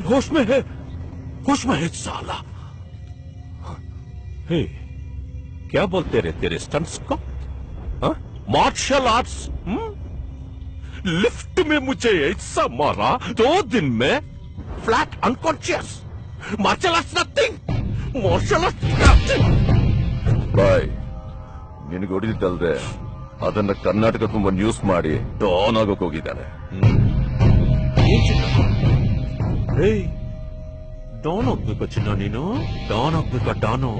होश में है, होश में है साला। हे, क्या बोलते रहे तेरे स्टंट्स को? Martial arts? लिफ्ट में मुझे ऐसा मारा 2 दिन में, flat unconscious. Martial arts nothing, martial arts nothing. ಬಾಯ್ ನಿನಗೆ ಹೊಡಿತಲ್ದೆ ಅದನ್ನ ಕರ್ನಾಟಕ ತುಂಬಾ ನ್ಯೂಸ್ ಮಾಡಿ ಡಾನ್ ಆಗೋಕ್ ಹೋಗಿದ್ದಾನೆ. ಡಾನ್ ಆಗ್ಬೇಕಾ ಚಿನ್ನ ನೀನು? ಡಾನ್ ಆಗ್ಬೇಕಾ ಡಾನು?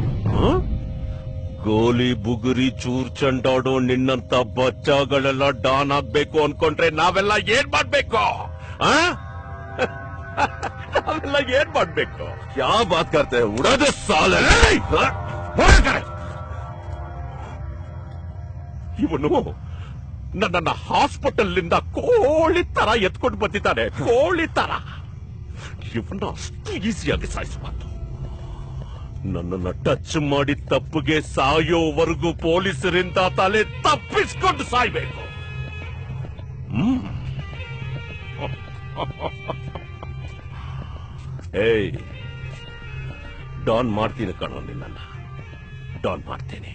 ಗೋಲಿ ಬುಗುರಿ ಚೂರ್ ಚಂಡಾಡೋ ನಿನ್ನಂತ ಬಚ್ಚಗಳೆಲ್ಲ ಡಾನ್ ಆಗ್ಬೇಕು ಅನ್ಕೊಂಡ್ರೆ ನಾವೆಲ್ಲ ಏನ್ ಮಾಡ್ಬೇಕು? ನಾವೆಲ್ಲ ಏನ್ ಮಾಡ್ಬೇಕು? ಯಾವ ಬಾತ್ ಕರ್ತೆ ಉಡೋದೇ ಸಾಲ. ಇವನು ನನ್ನನ್ನ ಹಾಸ್ಪಿಟಲ್ ನಿಂದ ಕೋಳಿ ತರ ಎತ್ಕೊಂಡು ಬಂದಿದ್ದಾನೆ, ಕೋಳಿ ತರ. ಇವನ್ನ ಅಷ್ಟು ಈಸಿಯಾಗಿ ಸಾಯಿಸಬಾರ್ದು. ನನ್ನನ್ನ ಟಚ್ ಮಾಡಿ ತಪ್ಪಿಗೆ ಸಾಯೋವರೆಗೂ ಪೊಲೀಸರಿಂದ ತಲೆ ತಪ್ಪಿಸ್ಕೊಂಡು ಸಾಯ್ಬೇಕು. ಏಯ್, ಡಾನ್ ಮಾಡ್ತೀನಿ ಕಣೋ ನಿನ್ನ, ಡಾನ್ ಮಾಡ್ತೀನಿ.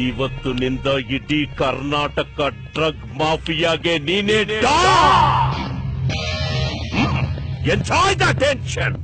ಇವತ್ತು ನಿಂದ ಇಡೀ ಕರ್ನಾಟಕ ಡ್ರಗ್ ಮಾಫಿಯಾಗೆ ನೀನೇ ಡಾನ್. Enjoy the tension.